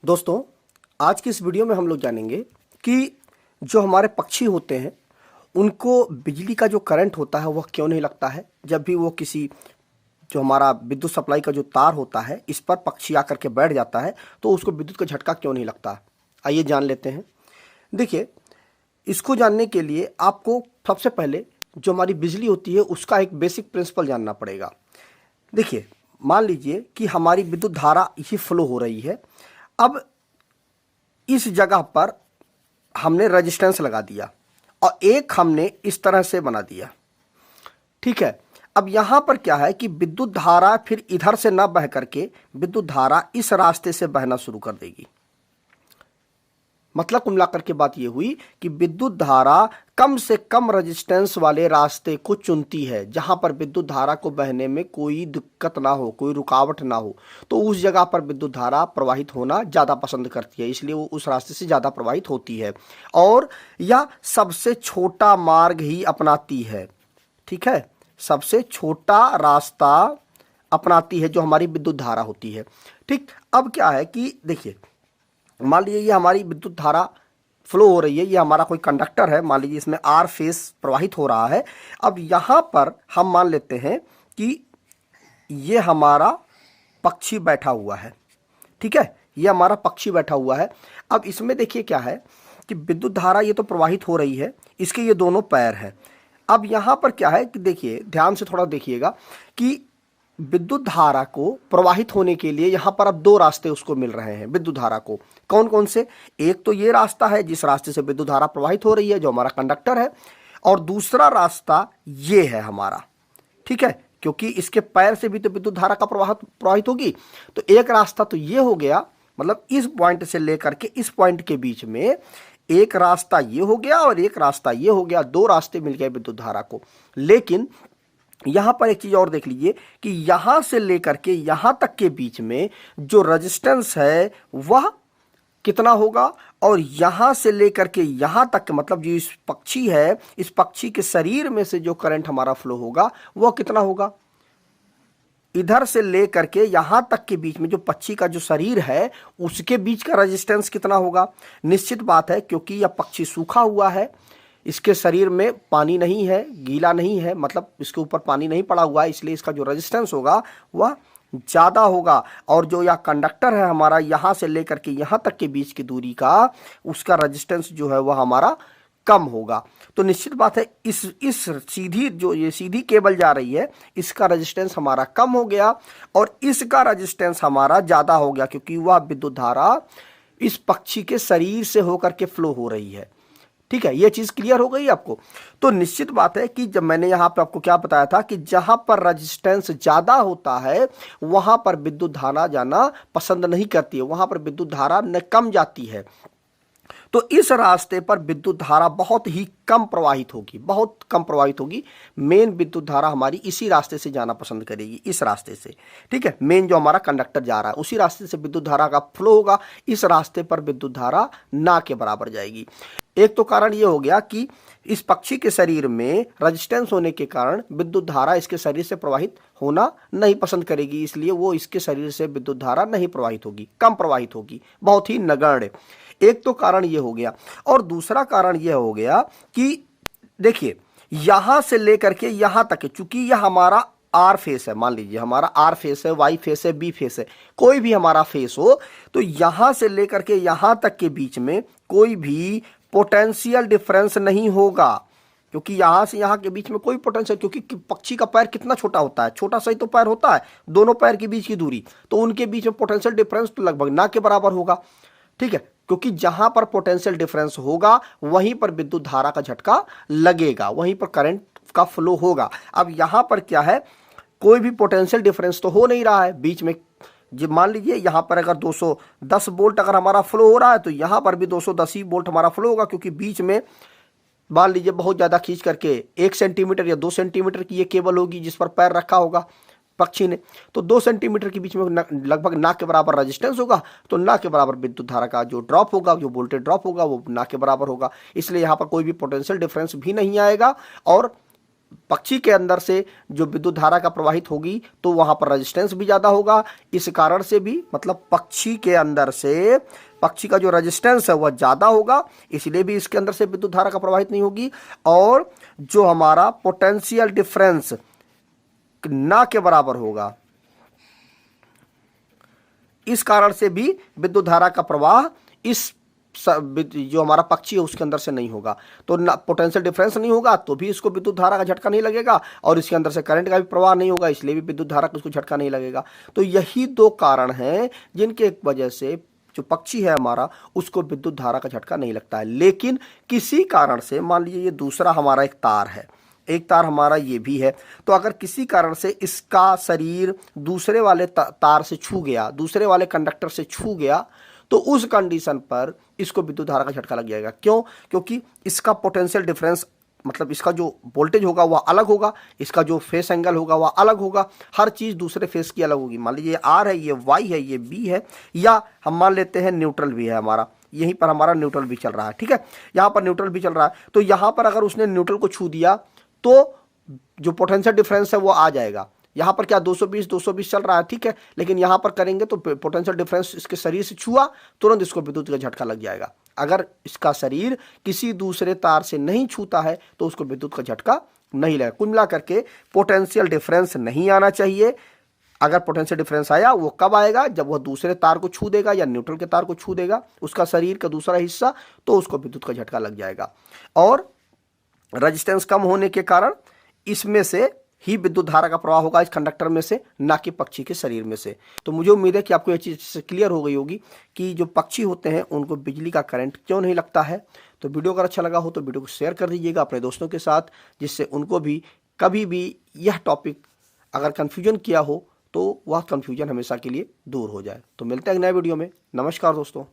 दोस्तों, आज की इस वीडियो में हम लोग जानेंगे कि जो हमारे पक्षी होते हैं उनको बिजली का जो करंट होता है वह क्यों नहीं लगता है। जब भी वो किसी जो हमारा विद्युत सप्लाई का जो तार होता है इस पर पक्षी आकर के बैठ जाता है तो उसको विद्युत का झटका क्यों नहीं लगता। आइए जान लेते हैं। देखिए, इसको जानने के लिए आपको सबसे पहले जो हमारी बिजली होती है उसका एक बेसिक प्रिंसिपल जानना पड़ेगा। देखिए, मान लीजिए कि हमारी विद्युत धारा ही फ्लो हो रही है। अब इस जगह पर हमने रेजिस्टेंस लगा दिया और एक हमने इस तरह से बना दिया, ठीक है। अब यहां पर क्या है कि विद्युत धारा फिर इधर से ना बह करके विद्युत धारा इस रास्ते से बहना शुरू कर देगी। मतलब कुल मिलाकर के बात यह हुई कि विद्युत धारा कम से कम रेजिस्टेंस वाले रास्ते को चुनती है, जहां पर विद्युत धारा को बहने में कोई दिक्कत ना हो, कोई रुकावट ना हो। तो उस जगह पर विद्युत धारा प्रवाहित होना ज्यादा पसंद करती है, इसलिए वो उस रास्ते से ज्यादा प्रवाहित होती है और यह सबसे छोटा मार्ग ही अपनाती है, ठीक है। सबसे छोटा रास्ता अपनाती है जो हमारी विद्युत धारा होती है, ठीक। अब क्या है कि देखिए, मान लीजिए ये हमारी विद्युत धारा फ्लो हो रही है, ये हमारा कोई कंडक्टर है, मान लीजिए इसमें आर फेस प्रवाहित हो रहा है। अब यहां पर हम मान लेते हैं कि ये हमारा पक्षी बैठा हुआ है, ठीक है। ये हमारा पक्षी बैठा हुआ है। अब इसमें देखिए क्या है कि विद्युत धारा ये तो प्रवाहित हो रही है, इसके ये दोनों पैर हैं। अब यहां पर क्या है कि देखिए, ध्यान से थोड़ा देखिएगा कि विद्युत धारा को प्रवाहित होने के लिए यहां पर अब दो रास्ते उसको मिल रहे हैं विद्युत धारा को। कौन कौन से? एक तो ये रास्ता है जिस रास्ते से विद्युत धारा प्रवाहित हो रही है, जो हमारा कंडक्टर है, और दूसरा रास्ता ये है हमारा, ठीक है, क्योंकि इसके पैर से भी तो विद्युत धारा का प्रवाहित होगी। तो एक रास्ता तो ये हो गया, मतलब इस पॉइंट से लेकर के इस पॉइंट के बीच में एक रास्ता ये हो गया और एक रास्ता ये हो गया, दो रास्ते मिल गए विद्युत धारा को। लेकिन यहां पर एक चीज और देख लीजिए कि यहां से लेकर के यहां तक के बीच में जो रेजिस्टेंस है वह कितना होगा, और यहां से लेकर के यहां तक, मतलब जो इस पक्षी है, इस पक्षी के शरीर में से जो करंट हमारा फ्लो होगा वह कितना होगा। इधर से लेकर के यहां तक के बीच में जो पक्षी का जो शरीर है उसके बीच का रेजिस्टेंस कितना होगा। निश्चित बात है, क्योंकि यह पक्षी सूखा हुआ है, इसके शरीर में पानी नहीं है, गीला नहीं है, मतलब इसके ऊपर पानी नहीं पड़ा हुआ है, इसलिए इसका जो रेजिस्टेंस होगा वह ज़्यादा होगा। और जो यह कंडक्टर है हमारा, यहाँ से लेकर के यहाँ तक के बीच की दूरी का, उसका रेजिस्टेंस जो है वह हमारा कम होगा। तो निश्चित बात है इस सीधी जो ये सीधी केबल जा रही है इसका रेजिस्टेंस हमारा कम हो गया और इसका रेजिस्टेंस हमारा ज़्यादा हो गया, क्योंकि वह विद्युत धारा इस पक्षी के शरीर से होकर के फ्लो हो रही है, ठीक है। ये चीज क्लियर हो गई आपको। तो निश्चित बात है कि जब मैंने यहां पे आपको क्या बताया था कि जहां पर रेजिस्टेंस ज्यादा होता है वहां पर विद्युत धारा जाना पसंद नहीं करती है, वहां पर विद्युत धारा कम जाती है। तो इस रास्ते पर विद्युत धारा बहुत ही कम प्रवाहित होगी, बहुत कम प्रवाहित होगी। मेन विद्युत धारा हमारी इसी रास्ते से जाना पसंद करेगी, इस रास्ते से, ठीक है। मेन जो हमारा कंडक्टर जा रहा है उसी रास्ते से विद्युत धारा का फ्लो होगा, इस रास्ते पर विद्युत धारा ना के बराबर जाएगी। एक तो कारण ये हो गया कि इस पक्षी के शरीर में रेजिस्टेंस होने के कारण विद्युत धारा इसके शरीर से प्रवाहित होना नहीं पसंद करेगी, इसलिए वो इसके शरीर से विद्युत धारा नहीं प्रवाहित होगी, कम प्रवाहित होगी, बहुत ही नगण्य। एक तो कारण ये हो गया। और दूसरा कारण ये हो गया कि देखिए, यहां से लेकर के यहां तक, चूंकि यह हमारा आर फेस है, मान लीजिए हमारा आर फेस है, वाई फेस है, बी फेस है, कोई भी हमारा फेस हो, तो यहां से लेकर के यहां तक के बीच में कोई भी पोटेंशियल डिफरेंस नहीं होगा, क्योंकि यहां से यहां के बीच में कोई पोटेंशियल, क्योंकि पक्षी का पैर कितना छोटा होता है, छोटा सा ही तो पैर होता है, दोनों पैर के बीच की दूरी, तो उनके बीच में पोटेंशियल डिफरेंस तो लगभग ना के बराबर होगा, ठीक है। क्योंकि जहां पर पोटेंशियल डिफरेंस होगा वहीं पर विद्युत धारा का झटका लगेगा, वहीं पर करंट का फ्लो होगा। अब यहां पर क्या है, कोई भी पोटेंशियल डिफरेंस तो हो नहीं रहा है बीच में। जब मान लीजिए यहां पर अगर 210 वोल्ट अगर हमारा फ्लो हो रहा है तो यहां पर भी 210 वोल्ट हमारा फ्लो होगा, क्योंकि बीच में मान लीजिए बहुत ज्यादा खींच करके 1 सेंटीमीटर या 2 सेंटीमीटर की ये केबल होगी जिस पर पैर रखा होगा पक्षी ने, तो 2 सेंटीमीटर के बीच में लगभग ना के बराबर रेजिस्टेंस होगा, तो ना के बराबर विद्युत धारा का जो ड्रॉप होगा, जो वोल्टेज ड्रॉप होगा वो ना के बराबर होगा। इसलिए यहाँ पर कोई भी पोटेंशियल डिफरेंस भी नहीं आएगा और पक्षी के अंदर से जो विद्युत धारा का प्रवाहित होगी तो वहां पर रेजिस्टेंस भी ज्यादा होगा। इस कारण से भी मतलब पक्षी के अंदर से पक्षी का जो रेजिस्टेंस है वह ज्यादा होगा, इसलिए भी इसके अंदर से विद्युत धारा का प्रवाहित नहीं होगी। और जो हमारा पोटेंशियल डिफरेंस ना के बराबर होगा, इस कारण से भी विद्युत धारा का प्रवाह इस जो हमारा पक्षी है उसके अंदर से नहीं होगा। तो पोटेंशियल डिफरेंस नहीं होगा तो भी इसको विद्युत धारा का झटका नहीं लगेगा, और इसके अंदर से करंट का भी प्रवाह नहीं होगा, इसलिए भी विद्युत धारा को उसको झटका नहीं लगेगा। तो यही दो कारण हैं जिनके वजह से जो पक्षी है हमारा उसको विद्युत धारा का झटका नहीं लगता है। लेकिन किसी कारण से, मान लीजिए ये दूसरा हमारा एक तार है, एक तार हमारा ये भी है, तो अगर किसी कारण से इसका शरीर दूसरे वाले तार से छू गया, दूसरे वाले कंडक्टर से छू गया, तो उस कंडीशन पर इसको विद्युत धारा का झटका लग जाएगा। क्यों? क्योंकि इसका पोटेंशियल डिफरेंस मतलब इसका जो वोल्टेज होगा वह अलग होगा, इसका जो फेस एंगल होगा वह अलग होगा, हर चीज दूसरे फेस की अलग होगी। मान लीजिए ये आर है, ये वाई है, ये बी है, या हम मान लेते हैं न्यूट्रल भी है हमारा, यहीं पर हमारा न्यूट्रल भी चल रहा है, ठीक है, यहां पर न्यूट्रल भी चल रहा है। तो यहां पर अगर उसने न्यूट्रल को छू दिया तो जो पोटेंशियल डिफरेंस है वो आ जाएगा। यहां पर क्या 220 चल रहा है, ठीक है, लेकिन यहां पर करेंगे तो पोटेंशियल डिफरेंस इसके शरीर से छुआ, तुरंत इसको विद्युत का झटका लग जाएगा। अगर इसका शरीर किसी दूसरे तार से नहीं छूता है तो उसको विद्युत का झटका नहीं लगेगा। कुल मिला करके पोटेंशियल डिफरेंस नहीं आना चाहिए। अगर पोटेंशियल डिफरेंस आया वो कब आएगा? जब वह दूसरे तार को छू देगा या न्यूट्रल के तार को छू देगा, उसका शरीर का दूसरा हिस्सा, तो उसको विद्युत का झटका लग जाएगा। और रेजिस्टेंस कम होने के कारण इसमें से ही विद्युत धारा का प्रवाह होगा, इस कंडक्टर में से, ना कि पक्षी के शरीर में से। तो मुझे उम्मीद है कि आपको यह चीज़ क्लियर हो गई होगी कि जो पक्षी होते हैं उनको बिजली का करंट क्यों नहीं लगता है। तो वीडियो अगर अच्छा लगा हो तो वीडियो को शेयर कर दीजिएगा अपने दोस्तों के साथ, जिससे उनको भी कभी भी यह टॉपिक अगर कन्फ्यूजन किया हो तो वह कन्फ्यूजन हमेशा के लिए दूर हो जाए। तो मिलते हैं एक नए वीडियो में। नमस्कार दोस्तों।